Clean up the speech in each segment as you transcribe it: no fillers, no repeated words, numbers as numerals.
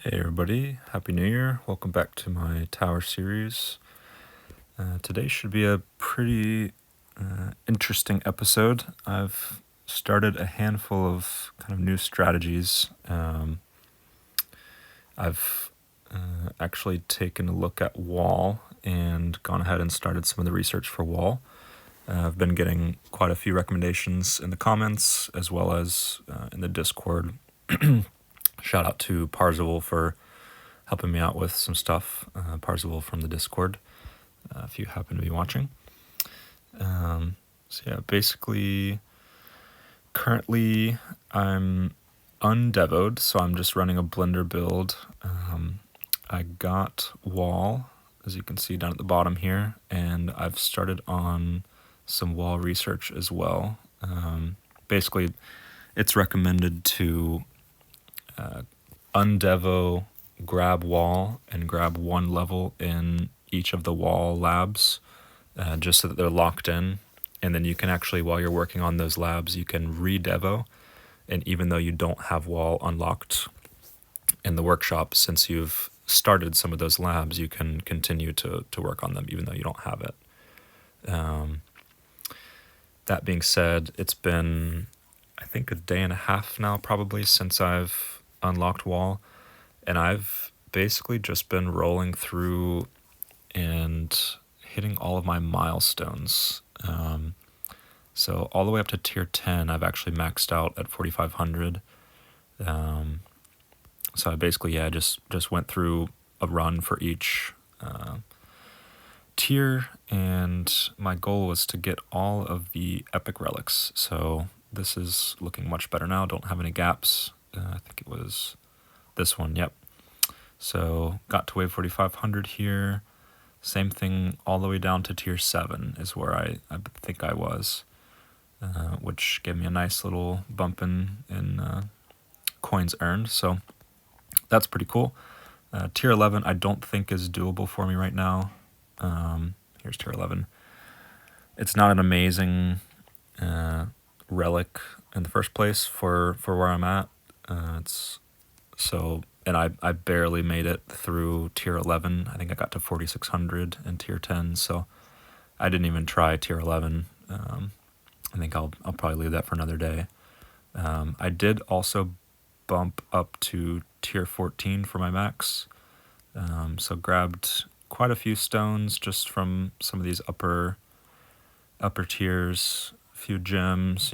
Hey everybody, Happy New Year. Welcome back to my tower series. Today should be a pretty interesting episode. I've started a handful of kind of new strategies. I've actually taken a look at wall and gone ahead and started some of the research for wall. I've been getting quite a few recommendations in the comments as well as in the Discord. Shout out to Parzival for helping me out with some stuff. Parzival from the Discord, if you happen to be watching. Basically, currently I'm undevoed, so I'm just running a blender build. I got wall, as you can see down at the bottom here, and I've started on some wall research as well. Basically, it's recommended to undevo, grab wall, and grab one level in each of the wall labs, just so that they're locked in. And then you can actually, while you're working on those labs, you can re-devo. And even though you don't have wall unlocked in the workshop, since you've started some of those labs, you can continue to work on them even though you don't have it. That being said, it's been, I think, a day and a half now probably since I've unlocked wall, and I've basically just been rolling through and hitting all of my milestones. So all the way up to tier 10, I've actually maxed out at 4,500. So I basically, just went through a run for each tier, and my goal was to get all of the epic relics. So this is looking much better now. Don't have any gaps. I think it was this one, yep. So got to wave 4,500 here. Same thing all the way down to tier 7 is where I think I was, which gave me a nice little bump in coins earned. So that's pretty cool. Tier 11 I don't think is doable for me right now. Here's tier 11. It's not an amazing relic in the first place for where I'm at. And I barely made it through tier 11. I think I got to 4,600 in tier 10, so I didn't even try tier 11. I think I'll probably leave that for another day. I did also bump up to tier 14 for my max. So grabbed quite a few stones just from some of these upper tiers, a few gems,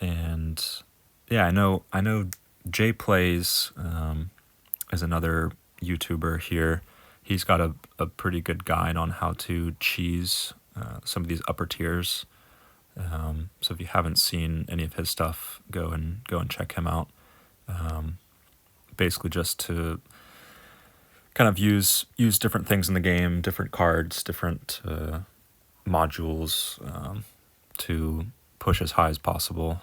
and yeah, I know Jay Plays is another YouTuber here. He's got a pretty good guide on how to cheese some of these upper tiers. So if you haven't seen any of his stuff, go and check him out. Basically just to kind of use different things in the game, different cards, different modules, to push as high as possible.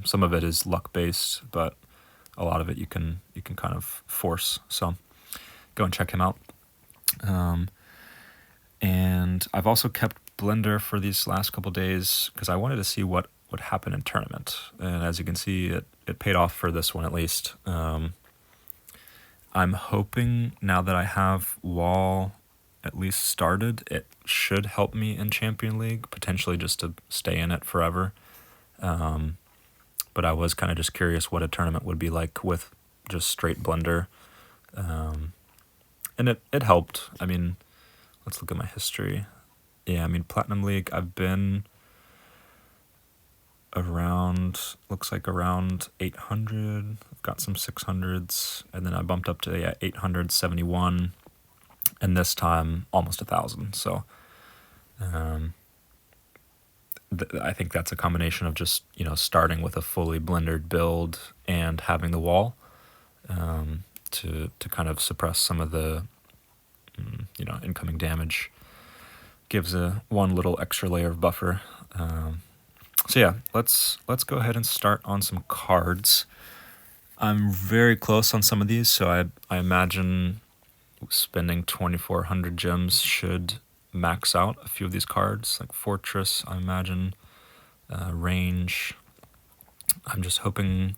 Some of it is luck based, but a lot of it you can kind of force. So go and check him out. And I've also kept Blender for these last couple days because I wanted to see what would happen in tournament. And as you can see, it paid off for this one at least. I'm hoping now that I have wall at least started, it should help me in Champion League, potentially just to stay in it forever. But I was kind of just curious what a tournament would be like with just straight Blender. And it helped. I mean, let's look at my history. Yeah, I mean, Platinum League, I've been looks like around 800. I've got some 600s, and then I bumped up to 871, and this time almost 1,000. So I think that's a combination of just, starting with a fully blendered build and having the wall to kind of suppress some of the incoming damage. Gives one little extra layer of buffer. So yeah, let's go ahead and start on some cards. I'm very close on some of these, so I imagine spending 2,400 gems should max out a few of these cards, like Fortress, I imagine, Range. I'm just hoping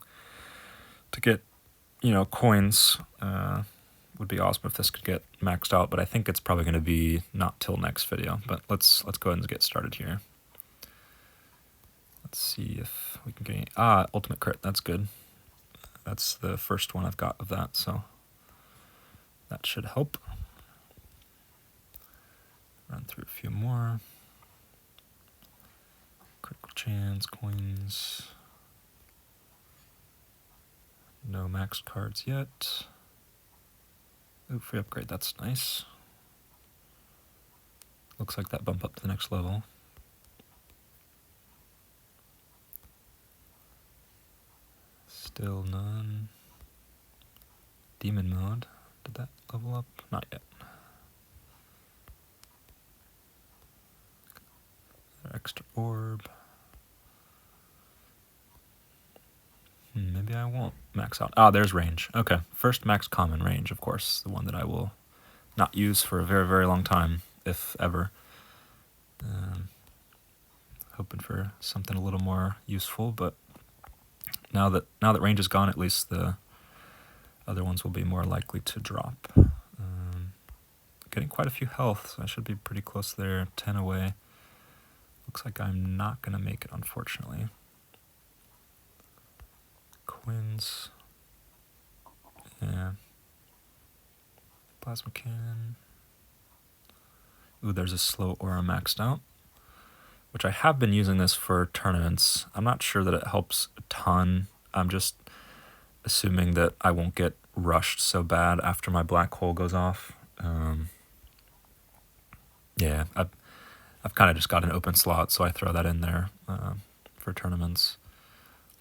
to get, you know, coins. Would be awesome if this could get maxed out, but I think it's probably going to be not till next video. But let's go ahead and get started here. Let's see if we can get any... ultimate crit, that's good. That's the first one I've got of that, so that should help. Run through a few more. Critical chance, coins. No maxed cards yet. Ooh, free upgrade, that's nice. Looks like that bump up to the next level. Still none. Demon mode, did that level up? Not yet. Extra orb. Maybe I won't max out. There's range. Okay, first max common range, of course. The one that I will not use for a very, very long time, if ever. Hoping for something a little more useful, but now that range is gone, at least the other ones will be more likely to drop. Getting quite a few health, so I should be pretty close there. 10 away. Looks like I'm not going to make it, unfortunately. Coins. Yeah. Plasma cannon. Ooh, there's a slow aura maxed out, which I have been using this for tournaments. I'm not sure that it helps a ton. I'm just assuming that I won't get rushed so bad after my black hole goes off. Yeah, I've kind of just got an open slot, so I throw that in there for tournaments.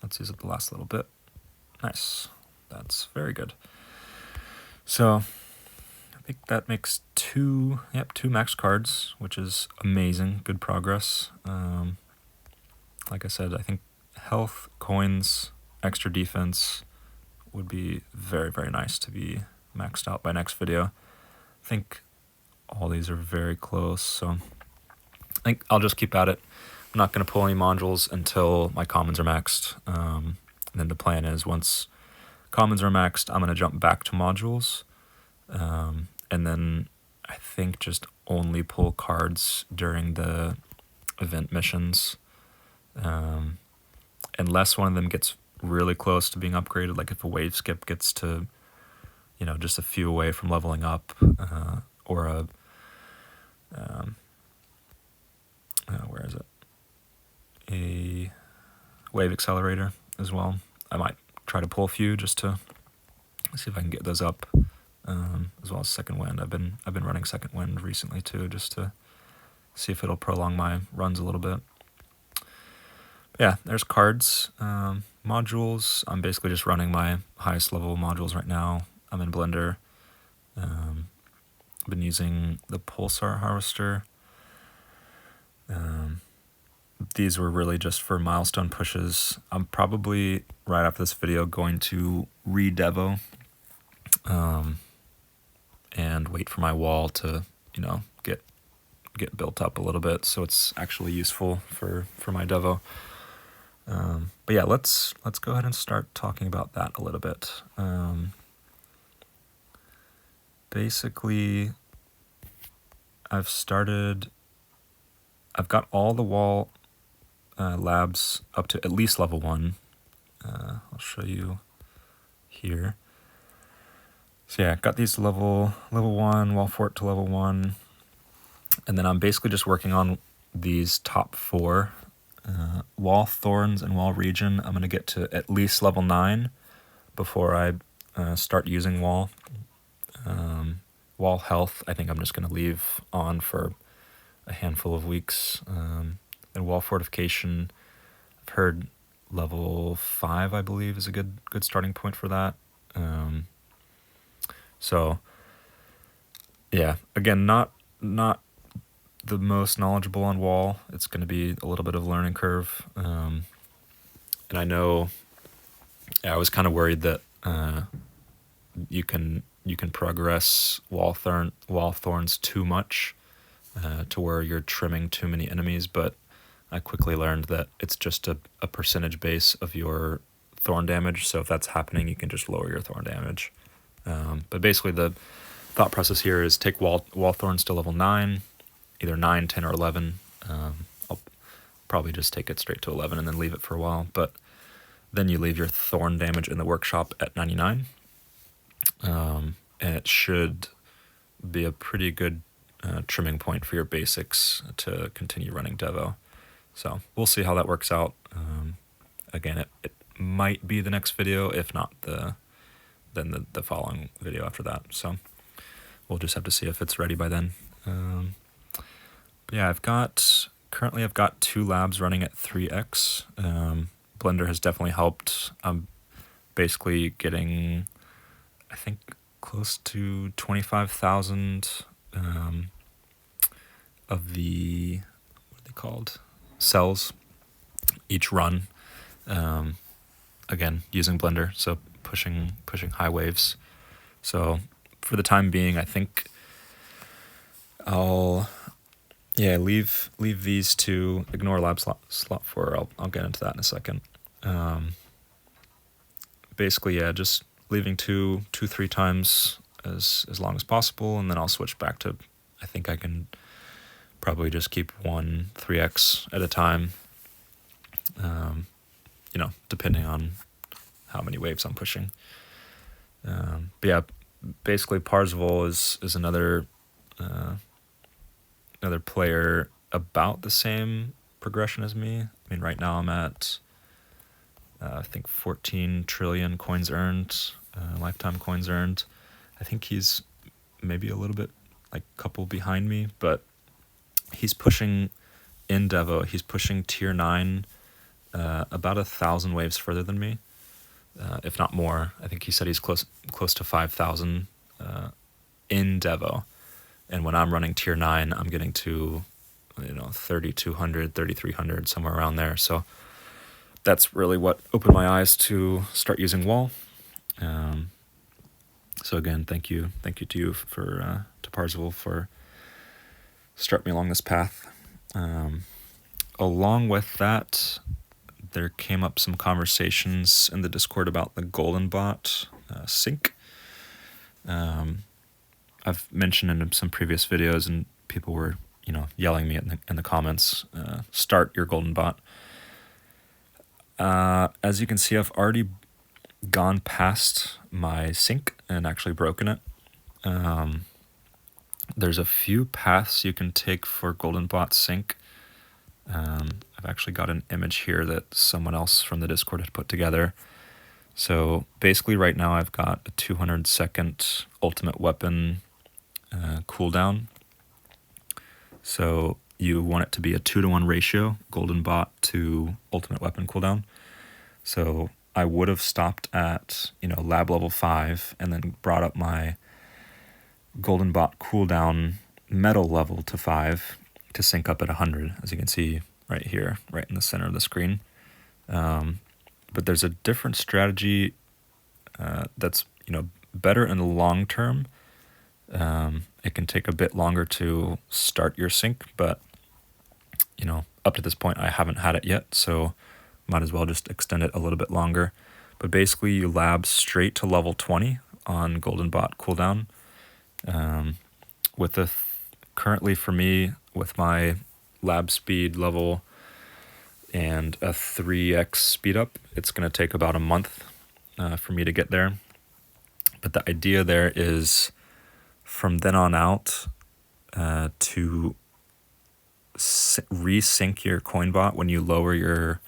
Let's use it the last little bit. Nice. That's very good. So I think that makes two max cards, which is amazing. Good progress. Like I said, I think health, coins, extra defense would be very, very nice to be maxed out by next video. I think all these are very close, so I think I'll just keep at it. I'm not going to pull any modules until my commons are maxed. And then the plan is once commons are maxed, I'm going to jump back to modules. And then I think just only pull cards during the event missions. Unless one of them gets really close to being upgraded, like if a wave skip gets to, you know, just a few away from leveling up, or a, where is it? A wave accelerator as well. I might try to pull a few just to see if I can get those up, as well as second wind. I've been running second wind recently too, just to see if it'll prolong my runs a little bit. Yeah, there's cards. Modules, I'm basically just running my highest level modules right now. I'm in Blender. I've been using the Pulsar Harvester. These were really just for milestone pushes. I'm probably, right after this video, going to re-devo and wait for my wall to, you know, get built up a little bit so it's actually useful for my devo. But yeah, let's go ahead and start talking about that a little bit. Basically, I've got all the wall labs up to at least level 1. I'll show you here. So yeah, got these level 1, wall fort to level 1, and then I'm basically just working on these top 4. Wall thorns and wall region, I'm going to get to at least level 9 before I start using wall. Wall health, I think I'm just going to leave on for a handful of weeks. And wall fortification, I've heard level 5, I believe, is a good starting point for that. So yeah, again, not the most knowledgeable on wall. It's going to be a little bit of a learning curve. And I know, I was kind of worried that you can progress wall thorns too much to where you're trimming too many enemies, but I quickly learned that it's just a percentage base of your thorn damage. So if that's happening, you can just lower your thorn damage. But basically the thought process here is take wall thorns to level 9, either 9, 10, or 11. I'll probably just take it straight to 11 and then leave it for a while. But then you leave your thorn damage in the workshop at 99. And it should be a pretty good trimming point for your basics to continue running Devo. So we'll see how that works out. Again, it might be the next video, if not then the following video after that. So we'll just have to see if it's ready by then. But yeah, currently I've got 2 labs running at 3x. Blender has definitely helped. I'm basically getting, I think, close to 25,000 of the, what are they called, cells each run. Again, using Blender, so pushing high waves. So for the time being, I think I'll leave these to ignore lab slot 4. I'll get into that in a second. Basically, yeah, just leaving 2-3 times as long as possible, and then I'll switch back to, I think I can probably just keep 1 3x at a time, depending on how many waves I'm pushing. But yeah, basically Parzival is another player about the same progression as me. I mean, right now I'm at I think 14 trillion coins earned, lifetime coins earned. I think he's maybe a little bit, like, couple behind me, but he's pushing in Devo. He's pushing tier 9 about 1,000 waves further than me, if not more. I think he said he's close to 5,000 in Devo. And when I'm running tier 9, I'm getting to 3,200, 3,300, somewhere around there. So that's really what opened my eyes to start using wall. So again, thank you to you to Parzival for starting me along this path. Along with that, there came up some conversations in the Discord about the Golden Bot sync. I've mentioned in some previous videos, and people were yelling me in the comments, start your Golden Bot. As you can see, I've already gone past my sync and actually broken it. There's a few paths you can take for Golden Bot sync. I've actually got an image here that someone else from the Discord had put together. So basically right now I've got a 200-second ultimate weapon cooldown. So you want it to be a 2-to-1 ratio, Golden Bot to ultimate weapon cooldown. So I would have stopped at lab level 5 and then brought up my Golden Bot cooldown metal level to 5 to sync up at 100, as you can see right here, right in the center of the screen. But there's a different strategy that's better in the long term. It can take a bit longer to start your sync, but up to this point I haven't had it yet, so might as well just extend it a little bit longer. But basically you lab straight to level 20 on Golden Bot cooldown. Currently for me, with my lab speed level and a 3x speed up, it's going to take about a month for me to get there. But the idea there is from then on out to resync your coin bot when you lower your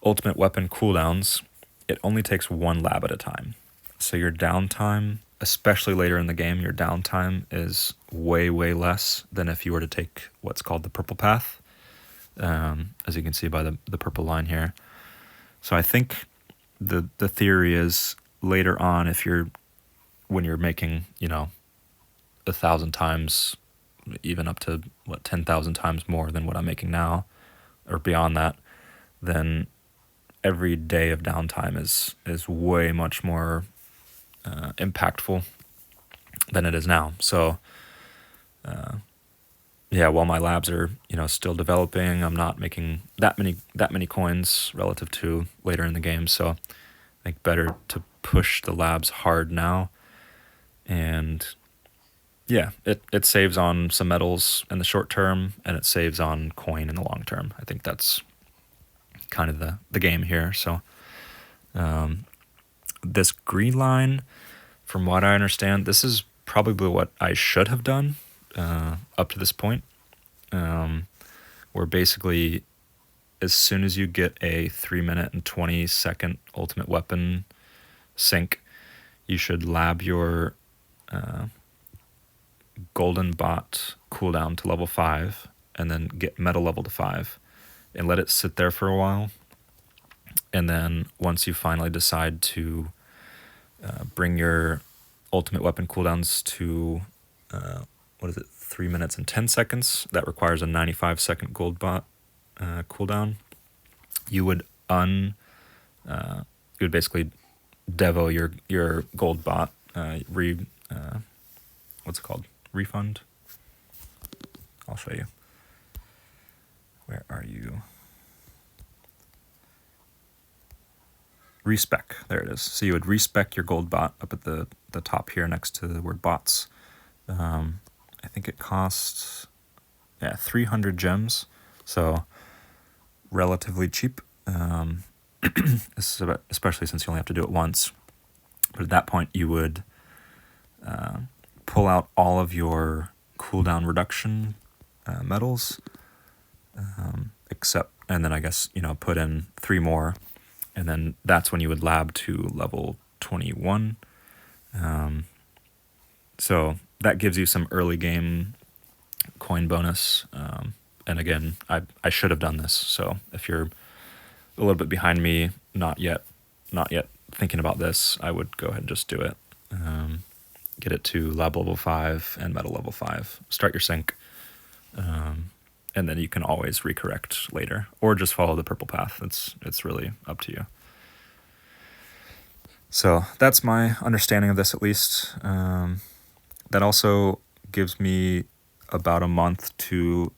ultimate weapon cooldowns. It only takes 1 lab at a time. So your downtime, especially later in the game, your downtime is way, way less than if you were to take what's called the purple path, as you can see by the purple line here. So I think the theory is later on, when you're making 1,000 times, even up to 10,000 times more than what I'm making now, or beyond that, then every day of downtime is way much more impactful than it is now. So while my labs are still developing, I'm not making that many coins relative to later in the game. So think better to push the labs hard now. And yeah, it saves on some metals in the short term, and it saves on coin in the long term. I think that's kind of the game here. So this green line, from what I understand, this is probably what I should have done up to this point, where basically as soon as you get a 3-minute and 20-second ultimate weapon sync, you should lab your golden bot cooldown to level 5 and then get metal level to 5 and let it sit there for a while. And then once you finally decide to bring your ultimate weapon cooldowns to 3 minutes and 10 seconds, that requires a 95-second gold bot cooldown. You would basically devo your gold bot what's it called? Refund? I'll show you. Where are you? Respec. There it is. So you would respec your gold bot up at the top here next to the word bots. I think it costs 300 gems, so relatively cheap, especially since you only have to do it once. But at that point, you would pull out all of your cooldown reduction metals, and then I guess, put in 3 more, and then that's when you would lab to level 21. So that gives you some early game coin bonus. And again, I should have done this. So if you're a little bit behind me, not yet thinking about this, I would go ahead and just do it. Get it to lab level 5 and metal level 5. Start your sync. And then you can always recorrect later, or just follow the purple path. It's really up to you. So that's my understanding of this, at least. That also gives me about a month to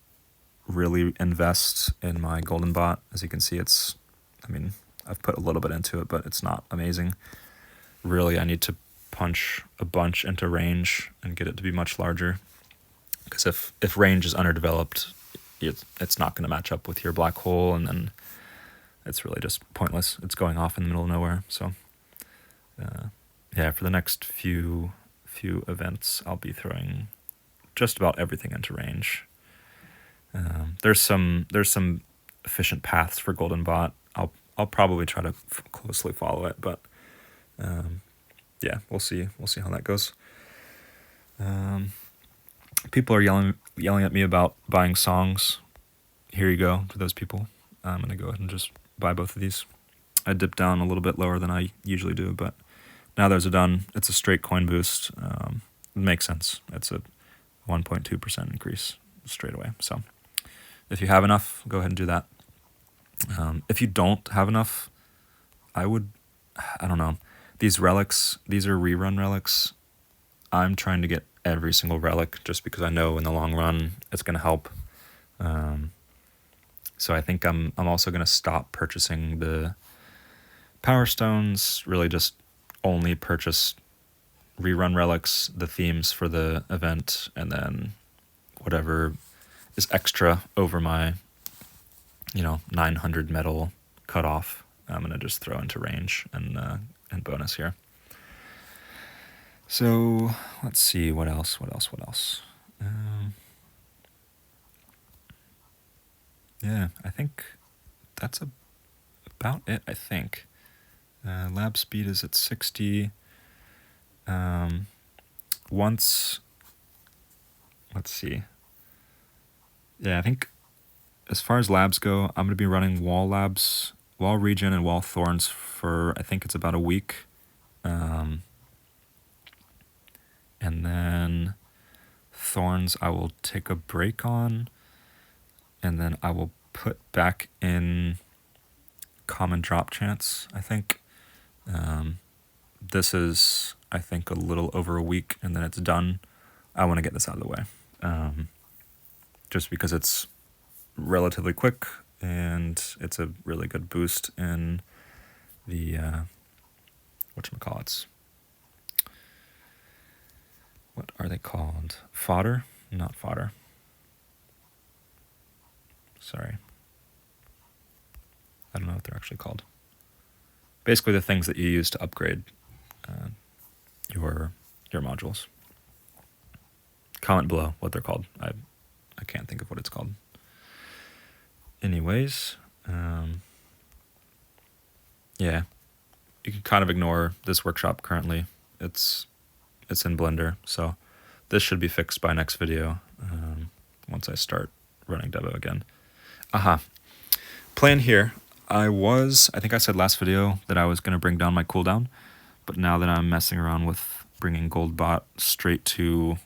really invest in my golden bot. As you can see, I've put a little bit into it, but it's not amazing. Really, I need to punch a bunch into range and get it to be much larger. Because if range is underdeveloped, it's not going to match up with your black hole, and then it's really just pointless. It's going off in the middle of nowhere. So for the next few events, I'll be throwing just about everything into range. There's some efficient paths for golden bot. I'll probably try to closely follow it, but we'll see how that goes. People are yelling at me about buying songs. Here you go to those people. I'm gonna go ahead and just buy both of these. I dipped down a little bit lower than I usually do, but now those are done. It's a straight coin boost. It makes sense. It's a 1.2% increase straight away. So if you have enough, go ahead and do that. If you don't have enough, I don't know. These relics, these are rerun relics. I'm trying to get every single relic just because I know in the long run it's going to help. So I think I'm also going to stop purchasing the power stones, really just only purchase rerun relics, the themes for the event, and then whatever is extra over my 900 metal cutoff, I'm going to just throw into range and bonus here. So let's see, what else? I think that's about it, I think. Lab speed is at 60. Let's see. Yeah, I think as far as labs go, I'm going to be running wall labs, wall regen and wall thorns for, I think it's about a week. And then thorns I will take a break on, and then I will put back in common drop chance, I think. This is, I think, a little over a week, and then it's done. I want to get this out of the way. Just because it's relatively quick, and it's a really good boost in the whatchamacallits. What are they called? Fodder? Not fodder. Sorry. I don't know what they're actually called. Basically the things that you use to upgrade your modules. Comment below what they're called. I can't think of what it's called. Anyways, yeah, you can kind of ignore this workshop currently. It's in Blender, so this should be fixed by next video once I start running Devo again. Plan here. I think I said last video that I was going to bring down my cooldown, but now that I'm messing around with bringing Goldbot straight to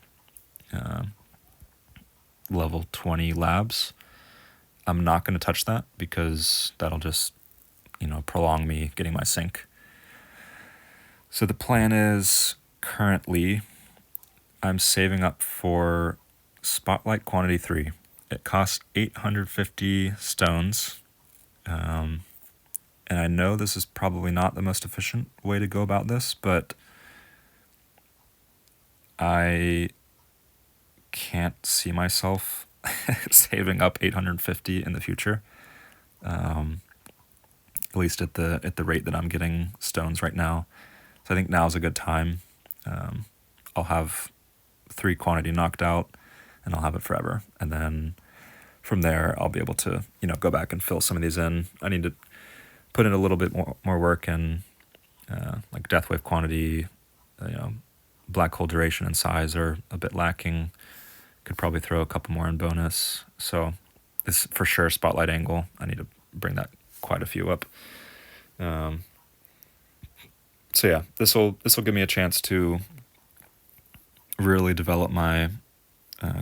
level 20 labs, I'm not going to touch that because that'll just, prolong me getting my sync. So the plan is currently I'm saving up for Spotlight Quantity 3. It costs 850 stones. And I know this is probably not the most efficient way to go about this, but I can't see myself saving up 850 in the future. At least at the rate that I'm getting stones right now. So I think now's a good time. I'll have 3 quantity knocked out, and I'll have it forever. And then from there, I'll be able to, go back and fill some of these in. I need to put in a little bit more work in like death wave quantity, black hole duration and size are a bit lacking. Could probably throw a couple more in bonus. So this for sure spotlight angle. I need to bring that quite a few up. So yeah, this will give me a chance to really develop my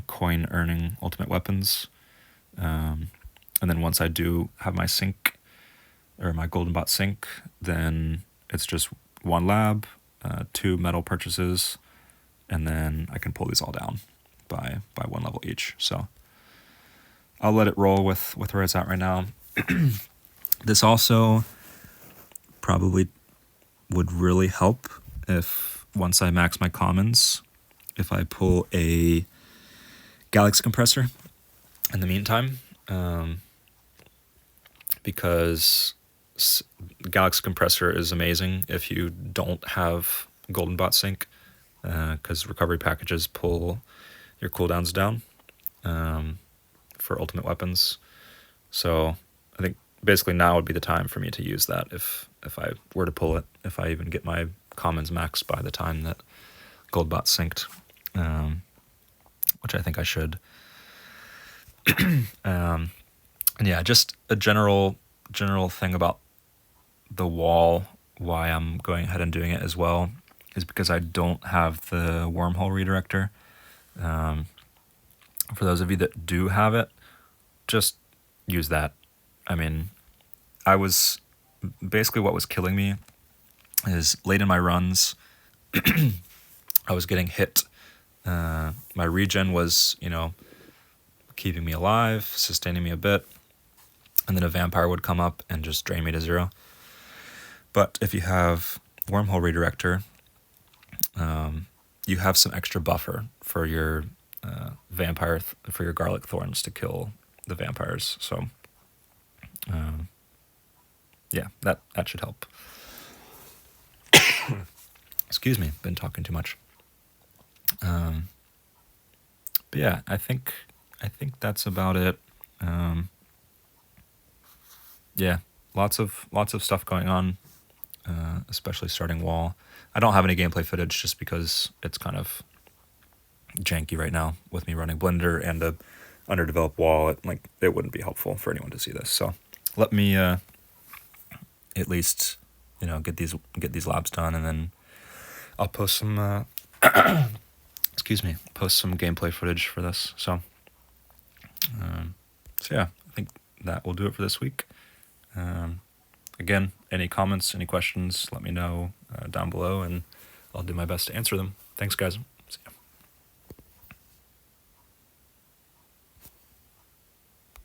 coin earning ultimate weapons. And then once I do have my sync or my golden bot sync, then it's just 1 lab, 2 metal purchases, and then I can pull these all down by 1 level each. So I'll let it roll with where it's at right now. This also probably would really help if once I max my commons, if I pull a Galaxy compressor in the meantime, because Galaxy compressor is amazing if you don't have golden bot sync, because recovery packages pull your cooldowns down for ultimate weapons. So I think basically now would be the time for me to use that if I were to pull it, if I even get my commons maxed by the time that Goldbot synced, which I think I should. And yeah, just a general thing about the wall, why I'm going ahead and doing it as well, is because I don't have the wormhole redirector. For those of you that do have it, just use that. I mean, basically what was killing me is late in my runs, I was getting hit. My regen was, keeping me alive, sustaining me a bit, and then a vampire would come up and just drain me to 0. But if you have wormhole redirector, you have some extra buffer for your vampire, for your garlic thorns to kill the vampires. So yeah, that should help. Excuse me, been talking too much. But yeah, I think that's about it. Yeah, lots of stuff going on, especially starting wall. I don't have any gameplay footage just because it's kind of janky right now with me running Blender and a underdeveloped wall. It wouldn't be helpful for anyone to see this. So let me at least get these labs done, and then I'll post some post some gameplay footage for this. So yeah, I think that will do it for this week. Again, any comments, any questions, let me know down below, and I'll do my best to answer them. Thanks, guys.